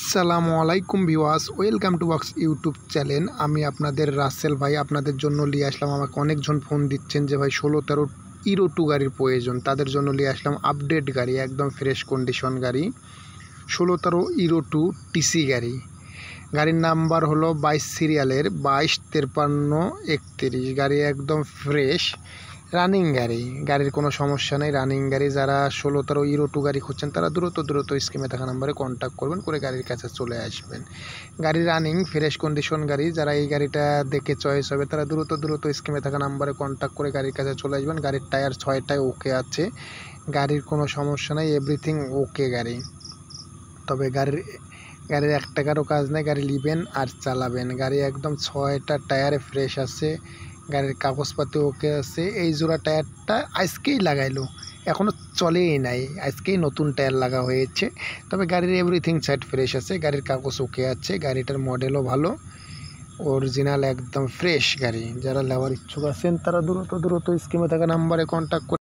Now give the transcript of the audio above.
আসসালামু আলাইকুম viewers, welcome to wax YouTube channel. আমি আপনাদের রাসেল ভাই আপনাদের জন্য নিয়ে আসলাম। আমাকে অনেকজন ফোন দিচ্ছেন যে ভাই 16-13 ইরো 2 গাড়ির প্রয়োজন, তাদের জন্য নিয়ে আসলাম আপডেট গাড়ি, একদম ফ্রেশ কন্ডিশন গাড়ি। 16-13 ইরো 2 টিসি গাড়ি। গাড়ির নাম্বার হলো 22 সিরিয়ালের 225331। গাড়ি একদম ফ্রেশ রানিং গাড়ি, গাড়ির কোনো সমস্যা নেই, রানিং গাড়ি। যারা 16-13 ইরো 2 গাড়ি খুঁজছেন তারা দ্রুত স্ক্রিনে থাকা নাম্বারে কন্ট্যাক্ট করবেন, করে গাড়ির কাছে চলে আসবেন। গাড়ি রানিং ফ্রেশ কন্ডিশন গাড়ি। যারা এই গাড়িটা দেখে চয়েস হবে তারা দ্রুত স্ক্রিনে থাকা নাম্বারে কন্ট্যাক্ট করে গাড়ির কাছে চলে আসবেন। গাড়ির টায়ার 6টায় ওকে আছে, গাড়ির কোনো সমস্যা নেই, এভরিথিং ওকে গাড়ি। তবে গাড়ির 1 টাকারও কাজ নেই, গাড়ি নেবেন আর চালাবেন। গাড়ি একদম 6টা টায়ারে ফ্রেশ আছে, গাড়ির কাগজপাতি ওকে আছে। এই জোড়া টায়ারটা আজকেই লাগাইলো, এখনও চলেই নাই, আজকেই নতুন টায়ার লাগা হয়েছে। তবে গাড়ির এভরিথিং সাইড ফ্রেশ আছে, গাড়ির কাগজ ওকে আছে, গাড়িটার মডেলও ভালো, অরিজিনাল একদম ফ্রেশ গাড়ি। যারা নেওয়ার ইচ্ছুক আছেন তারা দ্রুত স্কিমে থাকা নাম্বারে কন্ট্যাক্ট